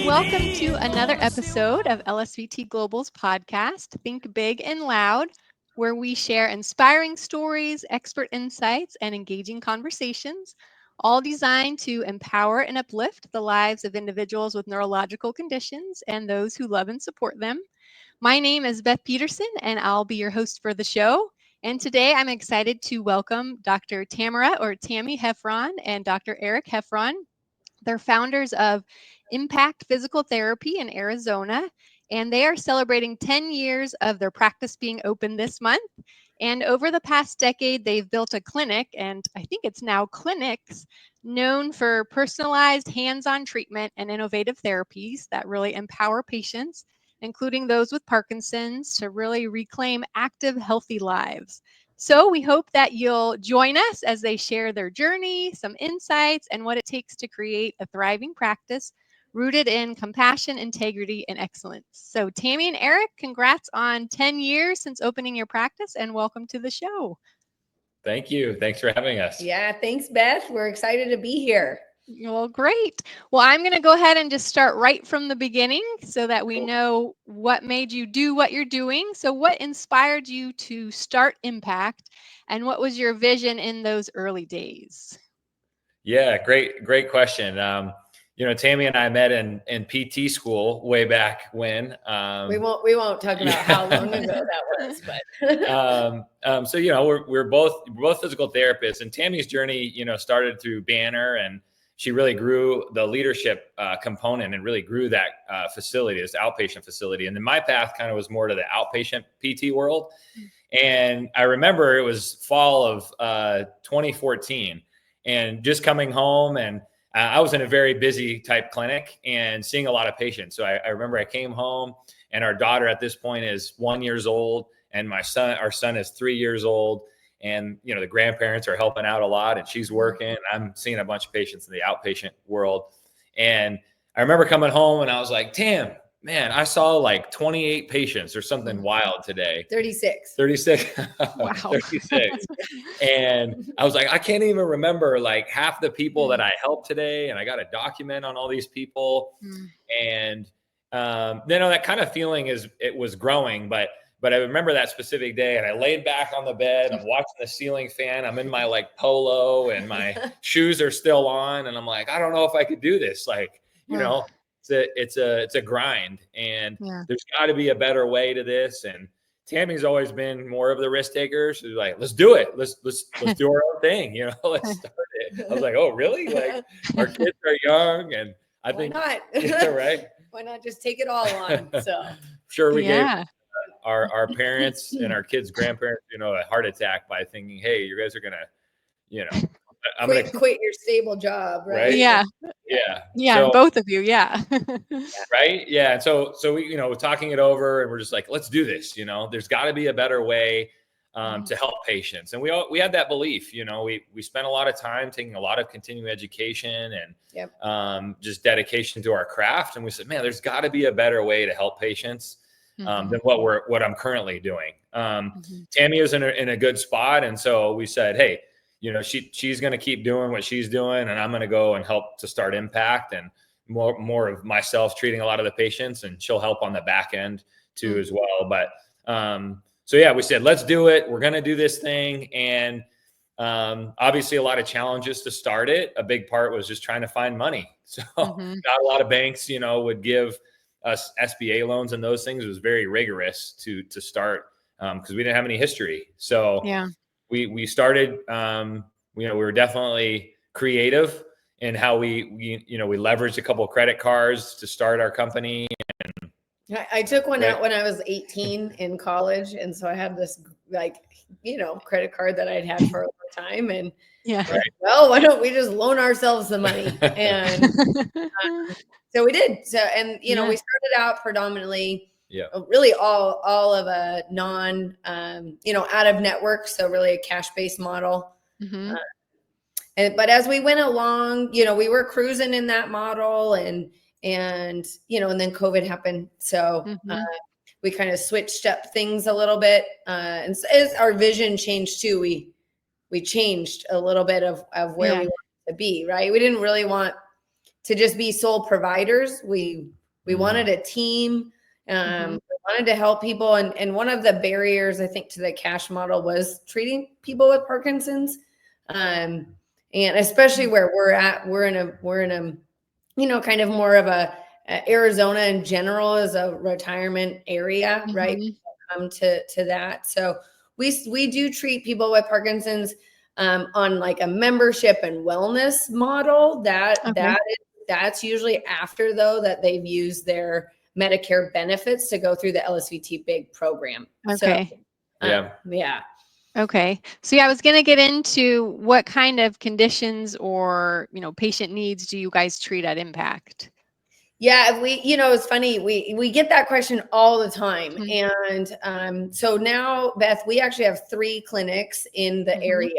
welcome to another episode of LSVT Global's podcast, Think Big and Loud, where we share inspiring stories, expert insights, and engaging conversations, all designed to empower and uplift the lives of individuals with neurological conditions and those who love and support them. My name is Beth Peterson, and I'll be your host for the show. And today I'm excited to welcome Dr. Tamara or Tammy Hefferon and Dr. Eric Hefferon. They're founders of Impact Physical Therapy in Arizona, and they are celebrating 10 years of their practice being open this month. And over the past decade, they've built a clinic, and I think it's now clinics, known for personalized hands-on treatment and innovative therapies that really empower patients, including those with Parkinson's, to really reclaim active, healthy lives. So we hope that you'll join us as they share their journey, some insights, and what it takes to create a thriving practice rooted in compassion, integrity, and excellence. So Tammy and Eric, congrats on 10 years since opening your practice, and welcome to the show. Thank you. Thanks for having us. Yeah, thanks, Beth. We're excited to be here. Well, great. Well, I'm going to go ahead and just start right from the beginning so that we know what made you do what you're doing. So what inspired you to start Impact, and what was your vision in those early days? Yeah, great question. Tammy and I met in PT school way back when. We won't talk about how long ago that was, but we're both physical therapists, and Tammy's journey, started through Banner, and she really grew the leadership component and really grew that facility, this outpatient facility. And then my path kind of was more to the outpatient PT world. And I remember it was fall of 2014, and just coming home, and I was in a very busy type clinic and seeing a lot of patients. So I remember I came home, and our daughter at this point is 1 year old, and our son is 3 years old. And, the grandparents are helping out a lot, and she's working. I'm seeing a bunch of patients in the outpatient world. And I remember coming home and I was like, Tam, man, I saw like 28 patients or something wild today. 36. Wow. 36. And I was like, I can't even remember like half the people that I helped today. And I got a document on all these people. And, that kind of feeling it was growing, but I remember that specific day, and I laid back on the bed. I'm watching the ceiling fan. I'm in my like polo, and my shoes are still on. And I'm like, I don't know if I could do this. Like, it's a grind, and there's got to be a better way to this. And Tammy's always been more of the risk taker. She's like, let's do it. Let's do our own thing. Let's start it. I was like, oh, really? Like, our kids are young, and I think, not? Right? Why not just take it all on? So sure, we gave our parents and our kids' grandparents, a heart attack by thinking, hey, you guys are gonna, I'm gonna quit your stable job, right? Yeah. So, both of you, right, yeah. And so we, talking it over, and we're just like, let's do this. There's got to be a better way to help patients, and we had that belief. We spent a lot of time taking a lot of continuing education and just dedication to our craft, and we said, man, there's got to be a better way to help patients than what I'm currently doing. Tammy is in a good spot. And so we said, hey, she's going to keep doing what she's doing, and I'm going to go and help to start Impact, and more of myself treating a lot of the patients, and she'll help on the back end too as well. But, we said, let's do it. We're going to do this thing. And, obviously a lot of challenges to start it. A big part was just trying to find money. So not a lot of banks, would give us SBA loans and those things. It was very rigorous to start because we didn't have any history. So we started, we were definitely creative in how we leveraged a couple of credit cards to start our company. And I took one out when I was 18 in college. And so I had this credit card that I'd had for a long time. And well, why don't we just loan ourselves the money? And so we did. So, and, we started out predominantly, really all of a out of network. So really a cash-based model. But as we went along, we were cruising in that model, and then COVID happened. So, we kind of switched up things a little bit. And as our vision changed too, we changed a little bit of where we wanted to be, right? We didn't really want to just be sole providers. We wanted a team. We wanted to help people. And one of the barriers, I think, to the cash model was treating people with Parkinson's. And especially where we're at, we're in a, kind of more of a Arizona in general is a retirement area, right? Come to that. So we do treat people with Parkinson's on like a membership and wellness model. That's usually after, though, that they've used their Medicare benefits to go through the LSVT BIG program. Okay. So, yeah. Okay. So I was going to get into what kind of conditions or, patient needs do you guys treat at Impact? Yeah, it's funny. We get that question all the time. And so now, Beth, we actually have 3 clinics in the area.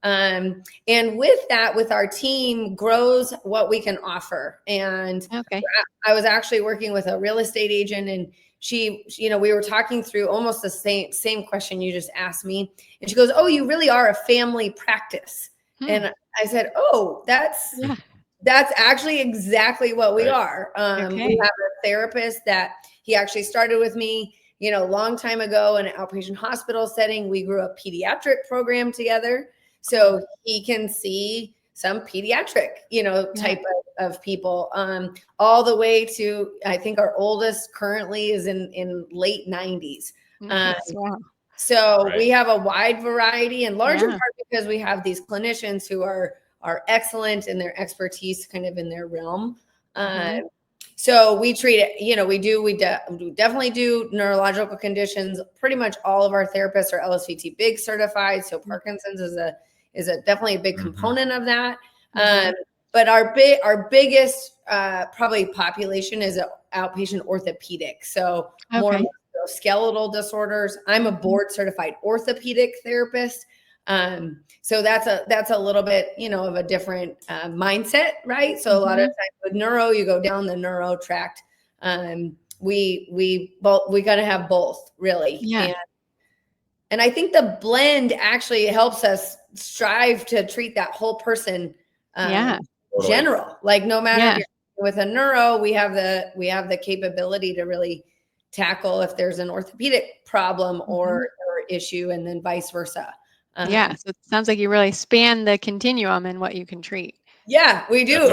And with that, with our team grows what we can offer. And I was actually working with a real estate agent, and she, we were talking through almost the same question you just asked me. And she goes, "Oh, you really are a family practice." And I said, "Oh, that's actually exactly what we are." We have a therapist that he actually started with me, a long time ago in an outpatient hospital setting. We grew a pediatric program together. So he can see some pediatric, type of people, all the way to, I think our oldest currently is in late 90s. So we have a wide variety, in large part because we have these clinicians who are excellent in their expertise kind of in their realm. So we treat it, we definitely do neurological conditions. Pretty much all of our therapists are LSVT BIG certified. So Parkinson's is definitely a big component of that. But our biggest probably population is outpatient orthopedic. So more skeletal disorders. I'm a board certified orthopedic therapist. So that's a little bit, of a different mindset, right? So a lot of times with neuro, you go down the neuro tract. We got to have both, really. And I think the blend actually helps us strive to treat that whole person general. Like no matter if you're with a neuro, we have the capability to really tackle if there's an orthopedic problem or issue, and then vice versa. So it sounds like you really span the continuum in what you can treat. Yeah, we do.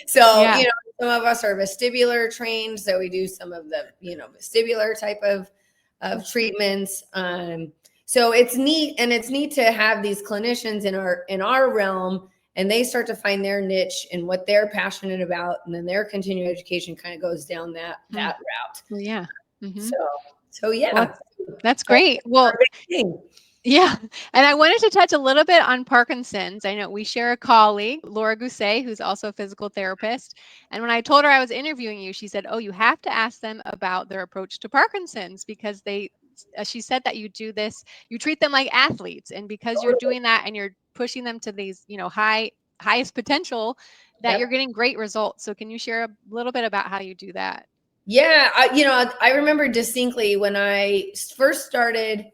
So, some of us are vestibular trained, so we do some of the, vestibular type of treatments. So it's neat, and it's neat to have these clinicians in our realm, and they start to find their niche and what they're passionate about, and then their continuing education kind of goes down that route. So well, that's great. Well, and I wanted to touch a little bit on Parkinson's. I know we share a colleague, Laura Gousset, who's also a physical therapist. And when I told her I was interviewing you, she said, "Oh, you have to ask them about their approach to Parkinson's, because she said that you do this, you treat them like athletes. And because you're doing that and you're pushing them to these, highest potential, that you're getting great results." So can you share a little bit about how you do that? Yeah. I remember distinctly when I first started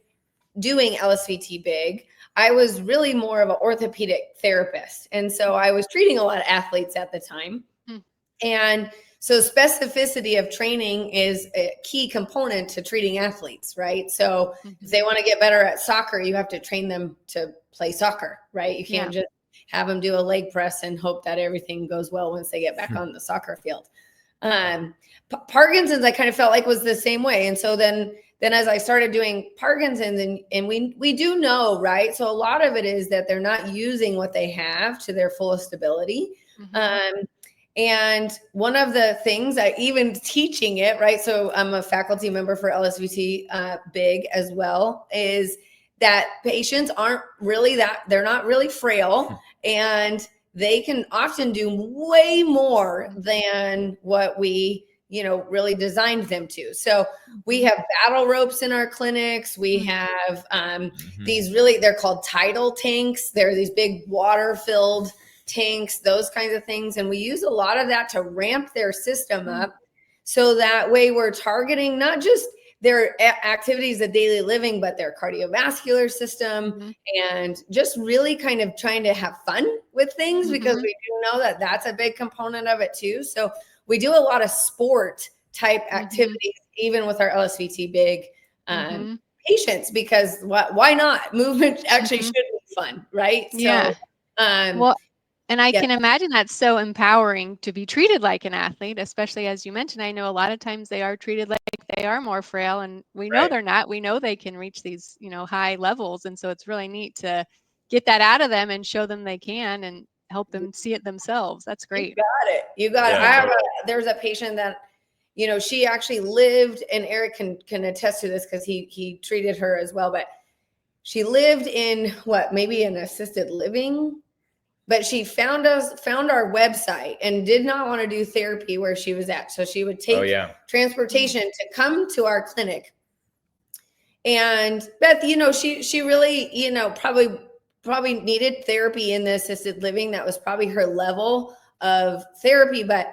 doing LSVT BIG, I was really more of an orthopedic therapist. And so I was treating a lot of athletes at the time. And so specificity of training is a key component to treating athletes, right? So if they want to get better at soccer, you have to train them to play soccer, right? You can't just have them do a leg press and hope that everything goes well once they get back on the soccer field. Parkinson's, I kind of felt like was the same way. And so then as I started doing Parkinson's, and we do know, right? So a lot of it is that they're not using what they have to their fullest ability. And one of the things even teaching it, right? So I'm a faculty member for LSVT BIG as well, is that patients aren't really they're not really frail, and they can often do way more than what we, really designed them to. So we have battle ropes in our clinics. We have these they're called tidal tanks. They're these big water-filled tanks, those kinds of things. And we use a lot of that to ramp their system up. So that way we're targeting not just their activities of daily living, but their cardiovascular system, and just really kind of trying to have fun with things, because we do know that that's a big component of it too. So we do a lot of sport type activities, even with our LSVT BIG patients, because why not? Movement actually should be fun, right? Yeah. So, well, and I can imagine that's so empowering to be treated like an athlete, especially as you mentioned. I know a lot of times they are treated like they are more frail, and we know they're not. We know they can reach these, high levels. And so it's really neat to get that out of them and show them they can and help them see it themselves. That's great. You got it. You got it. I have there's a patient that, she actually lived, and Eric can attest to this because he treated her as well, but she lived in maybe an assisted living. But she found our website and did not want to do therapy where she was at. So she would take transportation to come to our clinic. And Beth, she really, probably needed therapy in the assisted living. That was probably her level of therapy. But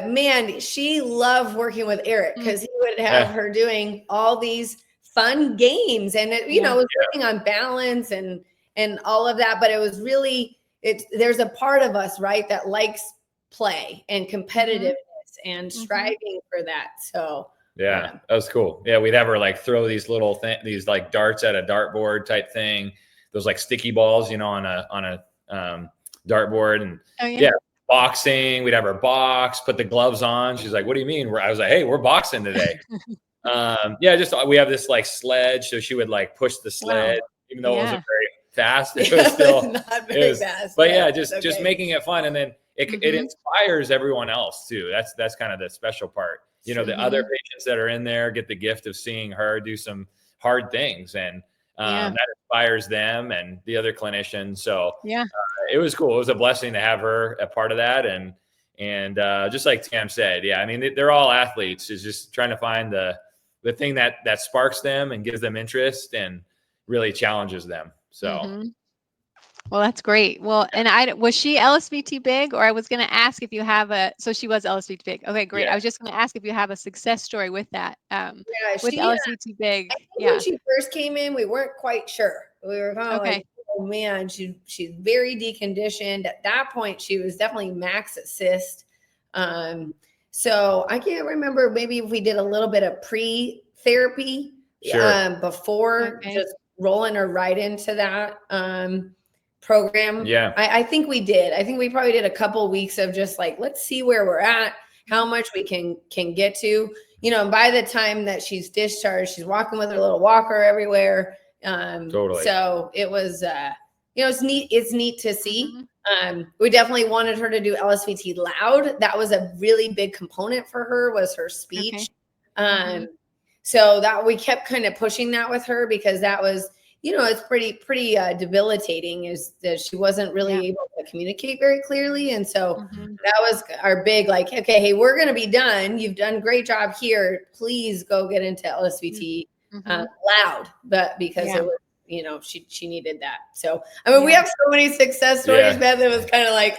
man, she loved working with Eric, because he would have her doing all these fun games, and it, it was working on balance and all of that. But it was really, there's a part of us, right, that likes play and competitiveness and striving for that. So that was cool. Yeah, we'd have her like throw these little these like darts at a dartboard type thing, those like sticky balls, on a dartboard, and boxing. We'd have her box, put the gloves on. She's like, "What do you mean?" I was like, "Hey, we're boxing today." Just we have this like sledge, so she would like push the sled, even though it wasn't very fast. It was still not very fast. But just making it fun, and then it inspires everyone else too. That's kind of the special part. The other patients that are in there get the gift of seeing her do some hard things, and that inspires them and the other clinicians. So it was cool. It was a blessing to have her a part of that, and just like Tam said, I mean, they're all athletes. Is just trying to find the thing that sparks them and gives them interest and really challenges them. So. Well, that's great. Well, and was she LSVT BIG, or I was going to ask if you have so she was LSVT BIG. Okay, great. I was just going to ask if you have a success story with that, with LSVT BIG. I think when she first came in, we weren't quite sure. We were kind of like, oh man, she's very deconditioned. At that point, she was definitely max assist. So I can't remember, maybe if we did a little bit of pre-therapy before just rolling her right into that program. I think we did. I think we probably did a couple of weeks of just like, let's see where we're at, how much we can get to, and by the time that she's discharged, she's walking with her little walker everywhere. Totally. So it was, it's neat to see. We definitely wanted her to do LSVT loud. That was a really big component for her, was her speech. So that we kept kind of pushing that with her, because that was, it's pretty debilitating, is that she wasn't really able to communicate very clearly. And so that was our big, like, okay, hey, we're going to be done. You've done a great job here. Please go get into LSVT loud, but because it was, she needed that. So, I mean, we have so many success stories, Beth. It was kind of like,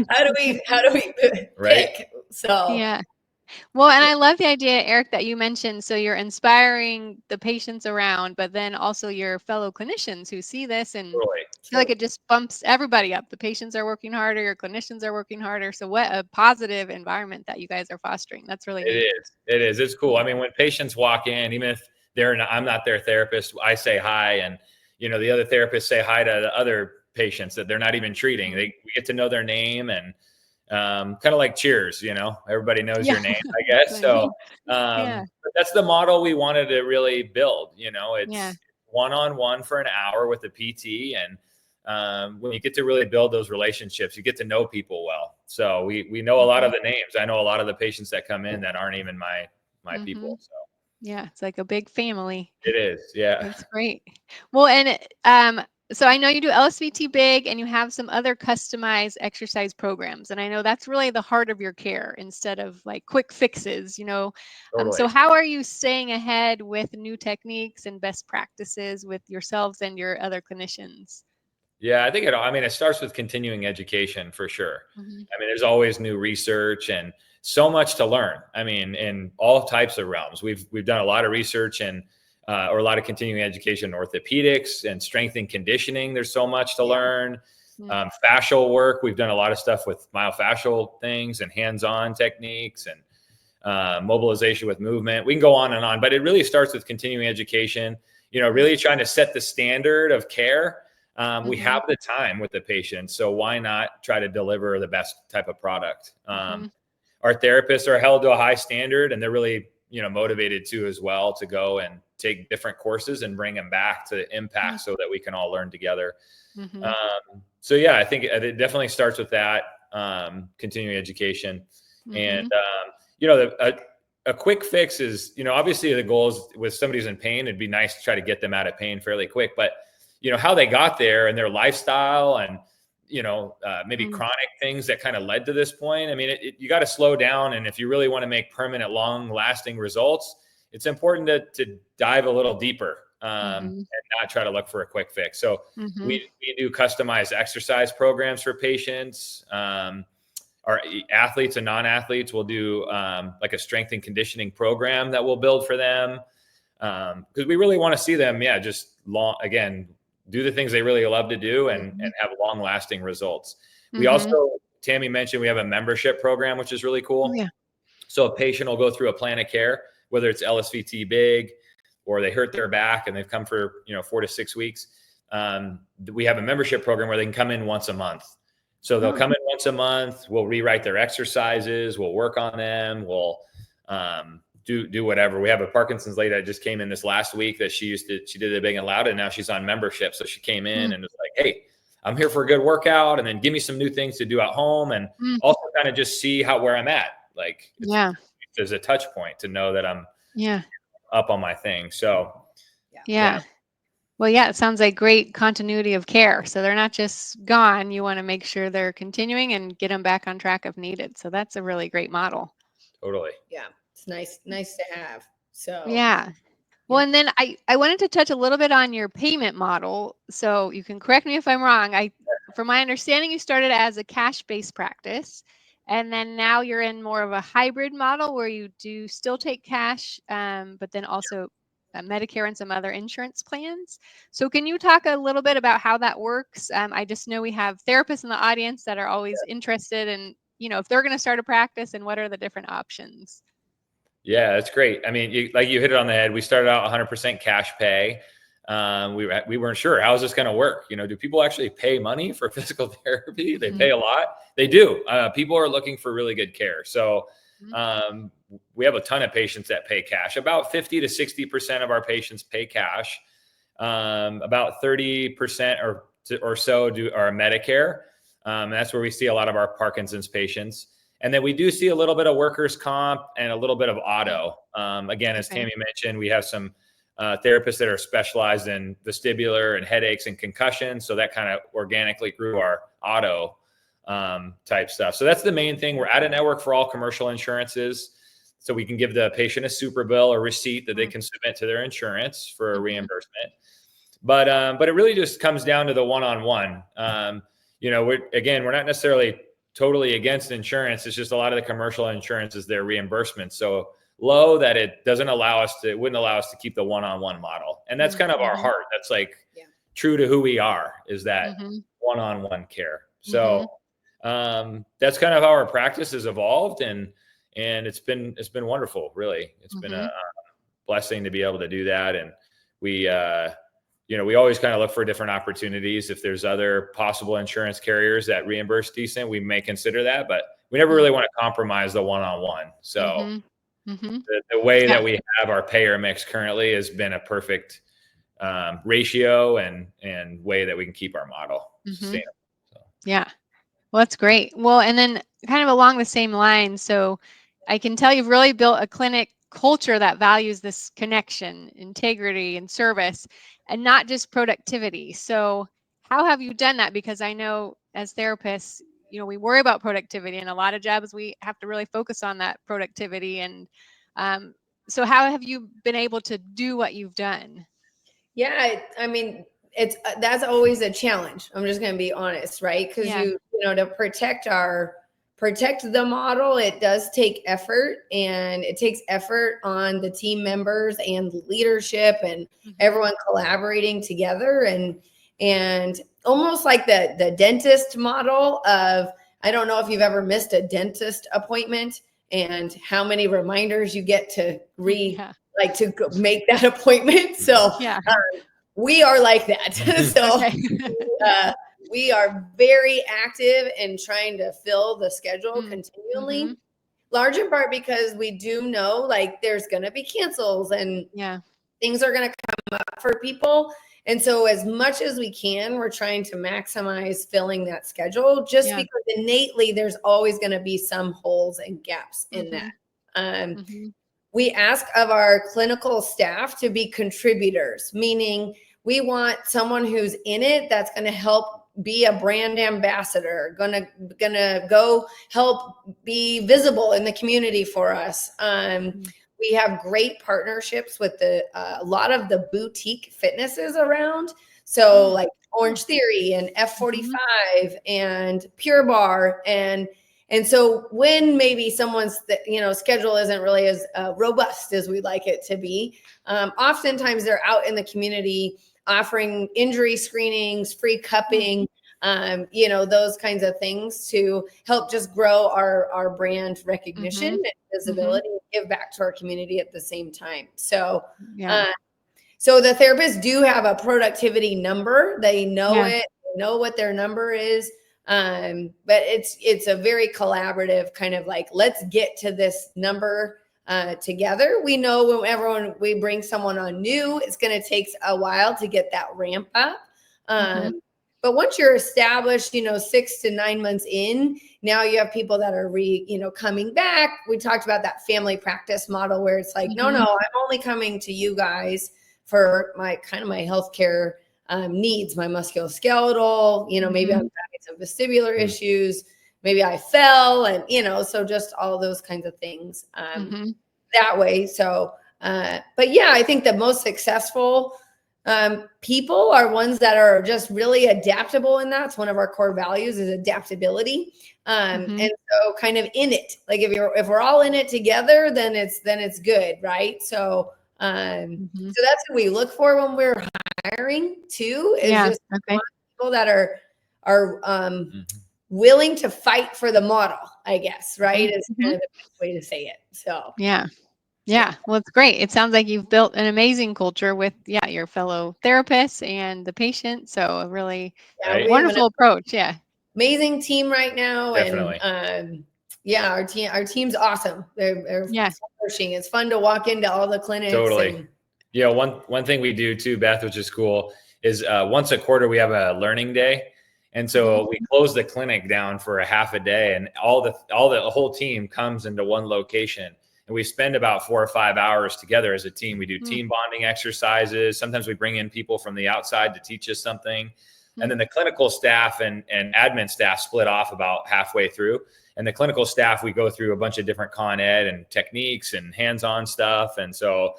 how do we pick? So, Well, and I love the idea, Eric, that you mentioned. So you're inspiring the patients around, but then also your fellow clinicians who see this and feel like it just bumps everybody up. The patients are working harder, your clinicians are working harder. So what a positive environment that you guys are fostering. That's really neat. It is. It's cool. I mean, when patients walk in, even if I'm not their therapist, I say hi, and the other therapists say hi to the other patients that they're not even treating. We get to know their name, and kind of like Cheers, everybody knows your name, I guess. So but that's the model we wanted to really build. It's one-on-one for an hour with a PT, and when you get to really build those relationships, you get to know people well. So we know a lot of the names. I know a lot of the patients that come in that aren't even my people. So it's like a big family. It is. Yeah. That's great. Well, and so I know you do LSVT BIG, and you have some other customized exercise programs. And I know that's really the heart of your care, instead of like quick fixes, So how are you staying ahead with new techniques and best practices with yourselves and your other clinicians? Yeah, I think it starts with continuing education for sure. There's always new research and so much to learn. In all types of realms. We've done a lot of research and or a lot of continuing education in orthopedics and strength and conditioning. There's so much to learn. Fascial work. We've done a lot of stuff with myofascial things and hands-on techniques and mobilization with movement. We can go on, but it really starts with continuing education, really trying to set the standard of care. We have the time with the patient, so why not try to deliver the best type of product? Our therapists are held to a high standard, and they're really, motivated too as well to go and take different courses and bring them back to impact so that we can all learn together. So yeah, I think it definitely starts with that, continuing education. And, a quick fix is, obviously the goal is with somebody who's in pain, it'd be nice to try to get them out of pain fairly quick, but how they got there and their lifestyle and, maybe chronic things that kind of led to this point. You got to slow down. And if you really want to make permanent, long lasting results, it's important to dive a little deeper and not try to look for a quick fix. So we do customized exercise programs for patients. Our athletes and non-athletes will do like a strength and conditioning program that we'll build for them. Because we really want to see them, do the things they really love to do and have long lasting results. We also, Tammy mentioned, we have a membership program, which is really cool. So a patient will go through a plan of care, whether it's LSVT BIG or they hurt their back and they've come for, 4 to 6 weeks. We have a membership program where they can come in once a month. So they'll come in once a month. We'll rewrite their exercises. We'll work on them. We'll do whatever. We have a Parkinson's lady that just came in this last week that she did it big and loud, and now she's on membership. So she came in and was like, hey, I'm here for a good workout, and then give me some new things to do at home, and also kind of just see where I'm at. Like, there's a touch point to know that I'm up on my thing. So Well, it sounds like great continuity of care. So they're not just gone. You want to make sure they're continuing and get them back on track if needed. So that's a really great model. Totally. Yeah. It's nice to have. So Well, and then I wanted to touch a little bit on your payment model. So you can correct me if I'm wrong. From my understanding, you started as a cash-based practice, and then now you're in more of a hybrid model where you do still take cash, but then also Medicare and some other insurance plans. So can you talk a little bit about how that works? I just know we have therapists in the audience that are always interested in, if they're going to start a practice and what are the different options. Yeah, that's great. You hit it on the head. We started out 100% cash pay. We weren't sure, how is this going to work? Do people actually pay money for physical therapy? They pay a lot. They do. People are looking for really good care. So we have a ton of patients that pay cash. About 50 to 60% of our patients pay cash. About 30% or so are Medicare. And that's where we see a lot of our Parkinson's patients. And then we do see a little bit of workers' comp and a little bit of auto. Again, as Tammy mentioned, we have some therapists that are specialized in vestibular and headaches and concussions. So that kind of organically grew our auto type stuff. So that's the main thing. We're at a network for all commercial insurances. So we can give the patient a super bill or receipt that they can submit to their insurance for a reimbursement. But it really just comes down to the one-on-one. We're not necessarily totally against insurance. It's just a lot of the commercial insurance is their reimbursement so low that it wouldn't allow us to keep the one-on-one model. And that's kind of our heart. That's true to who we are, is that one-on-one care. So that's kind of how our practice has evolved, and it's been wonderful, really. It's been a blessing to be able to do that. And we always kind of look for different opportunities. If there's other possible insurance carriers that reimburse decent, we may consider that, but we never really want to compromise the one-on-one. So the way that we have our payer mix currently has been a perfect ratio and way that we can keep our model sustainable. So. Yeah. Well, that's great. Well, and then kind of along the same lines, so I can tell you've really built a clinic culture that values this connection, integrity, and service, and not just productivity. So how have you done that? Because I know as therapists, we worry about productivity, and a lot of jobs we have to really focus on that productivity. And so how have you been able to do what you've done? Yeah, that's always a challenge. I'm just going to be honest, right? Because you know, to protect the model, it does take effort, and it takes effort on the team members and leadership and everyone collaborating together, and almost like the dentist model of, I don't know if you've ever missed a dentist appointment and how many reminders you get to like to make that appointment. So we are like that. So we are very active in trying to fill the schedule continually, large in part because we do know like there's going to be cancels and things are going to come up for people. And so as much as we can, we're trying to maximize filling that schedule, just because innately there's always going to be some holes and gaps in that. We ask of our clinical staff to be contributors, meaning we want someone who's in it that's going to help be a brand ambassador, gonna go help be visible in the community for us. We have great partnerships with a lot of the boutique fitnesses around. So like Orange Theory and F45 and Pure Barre. And so when maybe someone's, schedule isn't really as robust as we'd like it to be, oftentimes they're out in the community offering injury screenings, free cupping, those kinds of things to help just grow our brand recognition and visibility, and give back to our community at the same time. So, so the therapists do have a productivity number. They know it, they know what their number is. But it's a very collaborative kind of like, let's get to this number together. We know whenever we bring someone on new, it's going to take a while to get that ramp up. But once you're established, 6 to 9 months in, now you have people that are coming back. We talked about that family practice model where it's like, no, I'm only coming to you guys for my healthcare needs, my musculoskeletal, maybe I'm having some vestibular issues, maybe I fell, and, so just all those kinds of things that way. So, but yeah, I think the most successful people are ones that are just really adaptable, and that's one of our core values is adaptability. And so kind of in it, like if we're all in it together, then it's good. Right. So, so that's what we look for when we're hiring too, is just people that are willing to fight for the model, I guess. Right. Is kind of the best way to say it. So, yeah. Well, it's great. It sounds like you've built an amazing culture with, your fellow therapists and the patient. So a really wonderful approach. Yeah. Amazing team right now. Definitely. And our team's awesome. They're flourishing. It's fun to walk into all the clinics. Totally. One thing we do too, Beth, which is cool, is once a quarter we have a learning day. And so we close the clinic down for a half a day, and the whole team comes into one location. And we spend about 4 or 5 hours together as a team. We do team bonding exercises. Sometimes we bring in people from the outside to teach us something. And then the clinical staff and admin staff split off about halfway through. And the clinical staff, we go through a bunch of different con ed and techniques and hands-on stuff. And so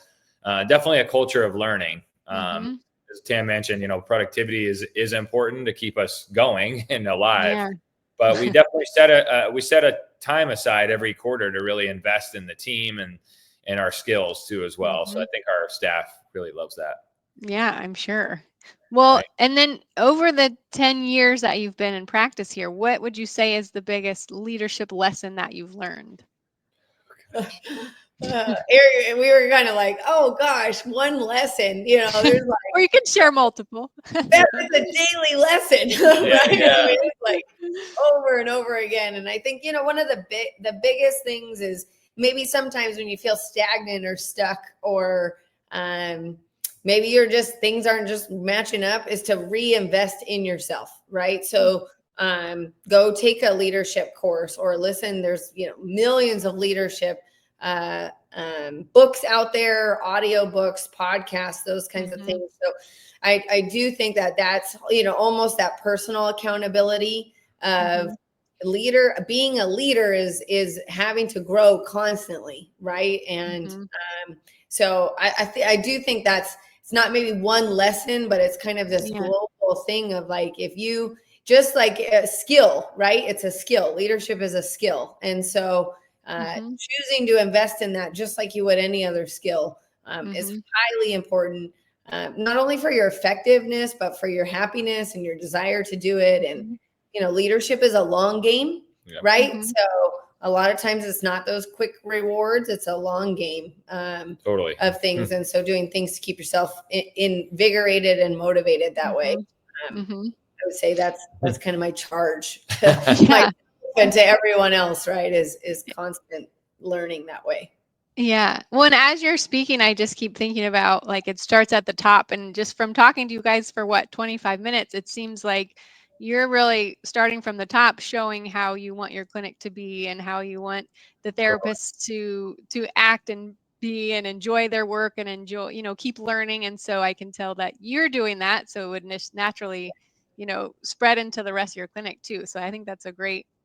definitely a culture of learning. As Tam mentioned, productivity is important to keep us going and alive. Yeah. But we definitely set a time aside every quarter to really invest in the team and our skills too as well. So I think our staff really loves that. Yeah, I'm sure. Well, and then over the 10 years that you've been in practice here, what would you say is the biggest leadership lesson that you've learned? We were kind of like, oh gosh, one lesson, there's like, or you can share multiple. That is a daily lesson, right? Yeah. I mean, it's like over and over again. And I think, one of the biggest things is maybe sometimes when you feel stagnant or stuck, or maybe things aren't just matching up, is to reinvest in yourself, right? So go take a leadership course or listen. There's, millions of leadership books out there, audio books, podcasts, those kinds of things. So I do think that's, almost that personal accountability of being a leader is having to grow constantly. Right. And so I do think that's it's not maybe one lesson, but it's kind of this global thing of like, if you just like a skill, right? It's a skill. Leadership is a skill. And so choosing to invest in that, just like you would any other skill, is highly important, not only for your effectiveness, but for your happiness and your desire to do it. And, you know, leadership is a long game, right? So a lot of times it's not those quick rewards. It's a long game of things. And so doing things to keep yourself invigorated and motivated that way. I would say that's kind of my charge and to everyone else, right? Is constant learning that way. Yeah. Well, and as you're speaking, I just keep thinking about like it starts at the top, and just from talking to you guys for 25 minutes, it seems like you're really starting from the top, showing how you want your clinic to be and how you want the therapists to act and be and enjoy their work and enjoy, you know, keep learning. And so I can tell that you're doing that. So it would naturally, you know, spread into the rest of your clinic too. So I think that's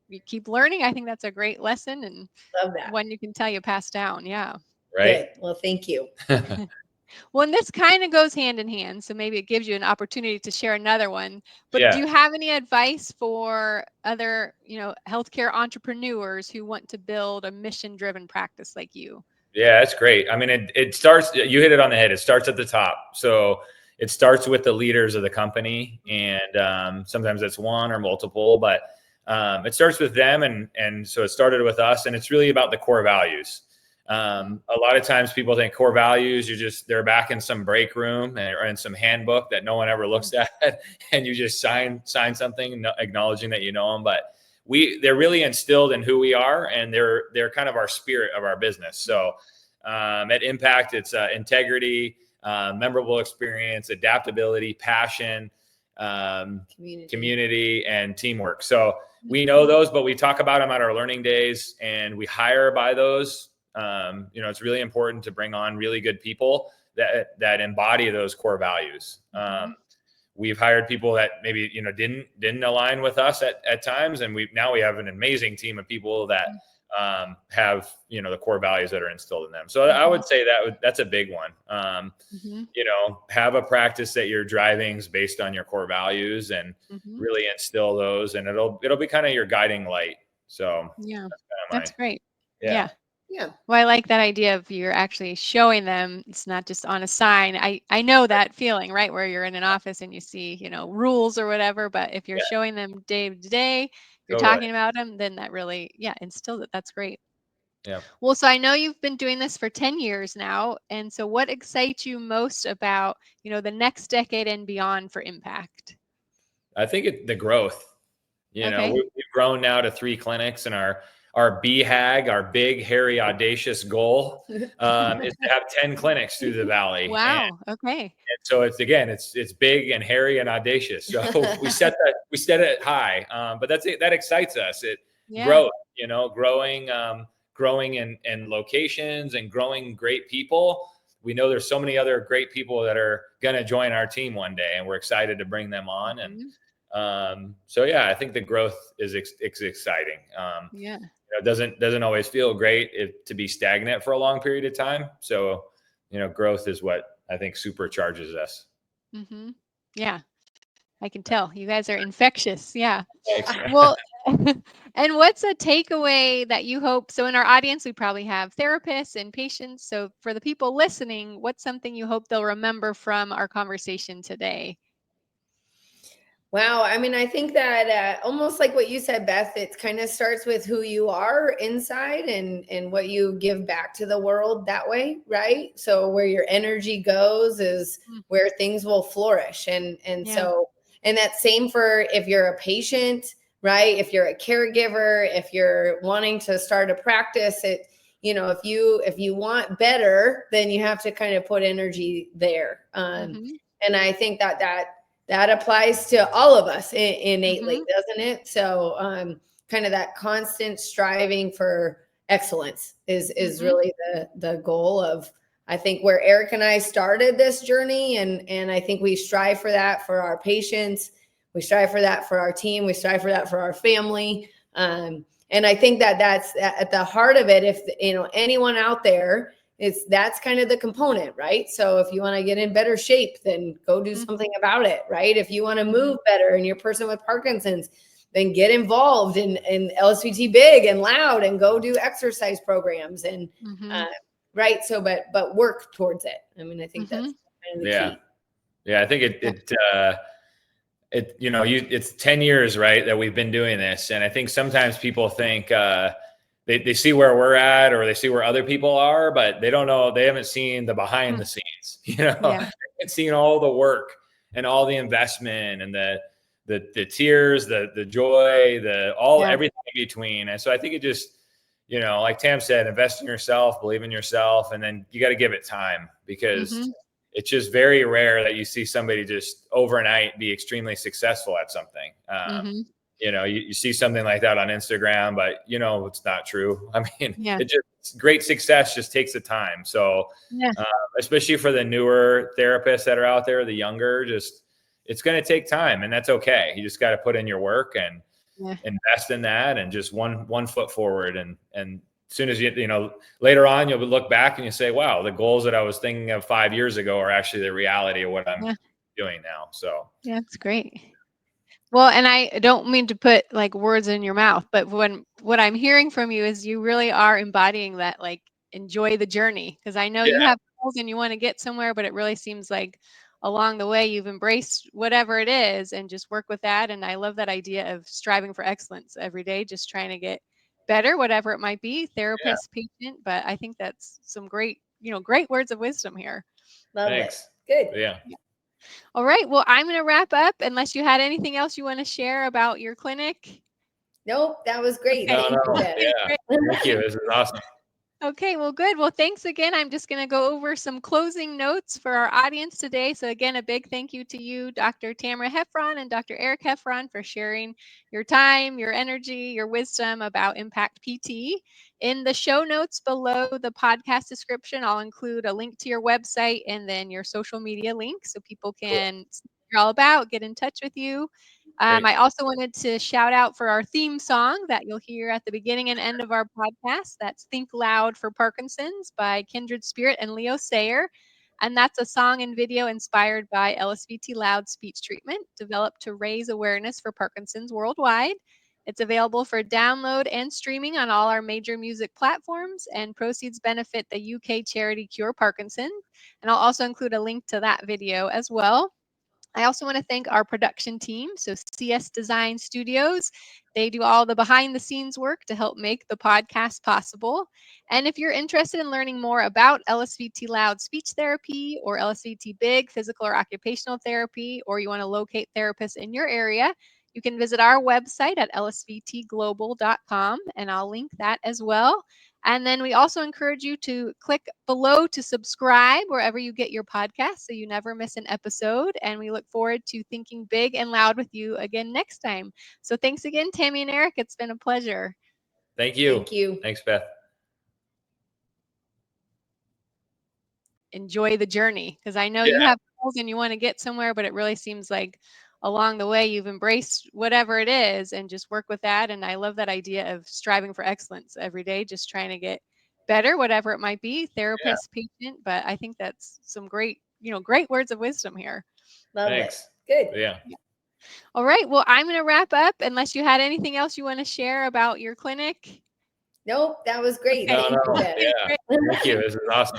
you keep learning. I think that's a great lesson, and love that. one you can tell you pass down. Yeah. Right. Good. Well, thank you. Well, and this kind of goes hand in hand. So maybe it gives you an opportunity to share another one. But do you have any advice for other, you know, healthcare entrepreneurs who want to build a mission-driven practice like you? Yeah, that's great. I mean, it starts, you hit it on the head. It starts at the top. So it starts with the leaders of the company. And sometimes it's one or multiple, but it starts with them. And so it started with us, and it's really about the core values. A lot of times people think core values, they're back in some break room or in some handbook that no one ever looks at, and you just sign something acknowledging that you know them. But they're really instilled in who we are, and they're kind of our spirit of our business. So at Impact, it's integrity, memorable experience, adaptability, passion, community, and teamwork. So we know those, but we talk about them at our learning days, and we hire by those. You know, it's really important to bring on really good people that embody those core values. We've hired people that maybe, you know, didn't align with us at times. And we have an amazing team of people that have, you know, the core values that are instilled in them. So I would say that's a big one. You know, have a practice that you're driving is based on your core values, and really instill those, and it'll be kind of your guiding light. So yeah, that's great. Yeah. Well, I like that idea of you're actually showing them. It's not just on a sign. I know that feeling, right? Where you're in an office and you see, you know, rules or whatever, but if you're showing them day to day, you're talking about them, then that really, instills it. That's great. Yeah. Well, so I know you've been doing this for 10 years now. And so what excites you most about, you know, the next decade and beyond for Impact? I think the growth. You know, we've grown now to 3 clinics, and our BHAG, our big, hairy, audacious goal is to have 10 clinics through the valley. Wow. And so it's big and hairy and audacious. So we set it high, but that excites us. Growth, you know, growing in locations and growing great people. We know there's so many other great people that are going to join our team one day, and we're excited to bring them on. And so I think the growth is exciting. You know, it doesn't always feel great to be stagnant for a long period of time. So, you know, growth is what I think supercharges us. Yeah, I can tell you guys are infectious. Yeah. Well, and what's a takeaway that you hope? So in our audience, we probably have therapists and patients. So for the people listening, what's something you hope they'll remember from our conversation today? Wow. I mean, I think that almost like what you said, Beth, it kind of starts with who you are inside and what you give back to the world that way, right? So where your energy goes is where things will flourish. And so, and that's same for if you're a patient, right? If you're a caregiver, if you're wanting to start a practice, you know, if you want better, then you have to kind of put energy there. And I think that applies to all of us innately, doesn't it? So kind of that constant striving for excellence is really the goal of, I think, where Eric and I started this journey. And I think we strive for that for our patients. We strive for that for our team. We strive for that for our family. And I think that that's at the heart of it. If, you know, anyone out there that's kind of the component, right? So if you want to get in better shape, then go do something about it, right? If you want to move better and you're a person with Parkinson's, then get involved in LSVT Big and Loud and go do exercise programs and right. So, but work towards it. I mean, I think that's kind of the key. Yeah, I think it's 10 years, right, that we've been doing this. And I think sometimes people think they see where we're at or they see where other people are, but they don't know, they haven't seen the behind the scenes, they haven't seen all the work and all the investment and the tears, the joy, everything in between. And so I think it just, like Tam said, invest in yourself, believe in yourself, and then you got to give it time, because it's just very rare that you see somebody just overnight be extremely successful at something. You see something like that on Instagram, but it's not true. I mean, great success just takes the time. So especially for the newer therapists that are out there, the younger, it's going to take time, and that's okay. You just got to put in your work and invest in that, and just one foot forward. And as soon as later on, you'll look back and you say, wow, the goals that I was thinking of 5 years ago are actually the reality of what I'm doing now. So that's great. Well, and I don't mean to put like words in your mouth, but what I'm hearing from you is you really are embodying that, like, enjoy the journey. Because I know you have goals and you want to get somewhere, but it really seems like along the way you've embraced whatever it is and just work with that. And I love that idea of striving for excellence every day, just trying to get better, whatever it might be, therapist, patient. But I think that's some great words of wisdom here. Thanks. Good. Yeah. All right. Well, I'm going to wrap up unless you had anything else you want to share about your clinic. Nope, that was great. No, thank you. This is awesome. Okay, well, good. Well, thanks again. I'm just going to go over some closing notes for our audience today. So again, a big thank you to you, Dr. Tamara Hefferon and Dr. Eric Hefferon, for sharing your time, your energy, your wisdom about Impact PT. In the show notes below the podcast description, I'll include a link to your website and then your social media link so people can see what you're all about, get in touch with you. I also wanted to shout out for our theme song that you'll hear at the beginning and end of our podcast. That's Think Loud for Parkinson's by Kindred Spirit and Leo Sayer. And that's a song and video inspired by LSVT Loud speech treatment, developed to raise awareness for Parkinson's worldwide. It's available for download and streaming on all our major music platforms, and proceeds benefit the UK charity Cure Parkinson's. And I'll also include a link to that video as well. I also want to thank our production team, so CS Design Studios. They do all the behind the scenes work to help make the podcast possible. And if you're interested in learning more about LSVT Loud speech therapy or LSVT Big physical or occupational therapy, or you want to locate therapists in your area, you can visit our website at lsvtglobal.com, and I'll link that as well. And then we also encourage you to click below to subscribe wherever you get your podcast so you never miss an episode. And we look forward to thinking big and loud with you again next time. So thanks again, Tammy and Eric. It's been a pleasure. Thank you. Thank you. Thanks, Beth. Enjoy the journey, because I know you have goals and you want to get somewhere, but it really seems like along the way you've embraced whatever it is and just work with that. And I love that idea of striving for excellence every day, just trying to get better, whatever it might be, therapist, patient. But I think that's some great words of wisdom here. Thanks. Good. Yeah. All right. Well, I'm going to wrap up unless you had anything else you want to share about your clinic. Nope, that was great. Thank you. This is awesome.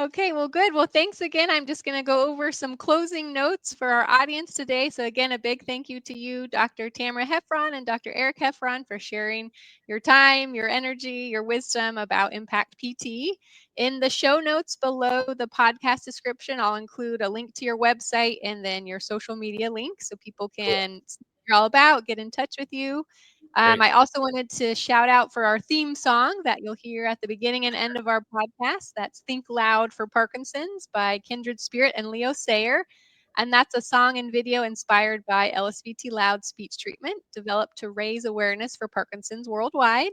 Okay, well, good. Well, thanks again. I'm just going to go over some closing notes for our audience today. So again, a big thank you to you, Dr. Tamara Hefferon and Dr. Eric Hefferon, for sharing your time, your energy, your wisdom about Impact PT. In the show notes below the podcast description, I'll include a link to your website and then your social media link so people can see what you're all about, get in touch with you. I also wanted to shout out for our theme song that you'll hear at the beginning and end of our podcast. That's Think Loud for Parkinson's by Kindred Spirit and Leo Sayer. And that's a song and video inspired by LSVT Loud speech treatment, developed to raise awareness for Parkinson's worldwide.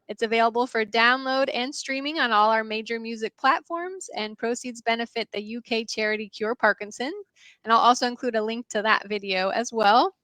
It's available for download and streaming on all our major music platforms, and proceeds benefit the UK charity Cure Parkinson. And I'll also include a link to that video as well.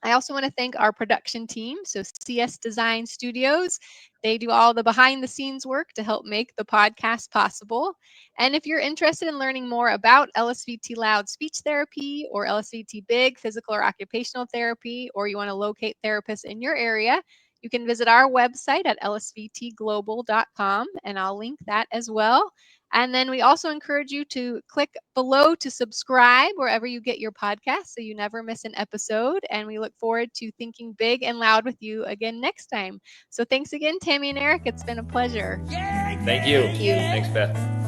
I also want to thank our production team, so CS Design Studios. They do all the behind the scenes work to help make the podcast possible. And if you're interested in learning more about LSVT Loud speech therapy or LSVT Big physical or occupational therapy, or you want to locate therapists in your area, you can visit our website at lsvtglobal.com, and I'll link that as well. And then we also encourage you to click below to subscribe wherever you get your podcast so you never miss an episode. And we look forward to thinking big and loud with you again next time. So thanks again, Tammy and Eric. It's been a pleasure. Thank you. Thank you. Thanks, Beth.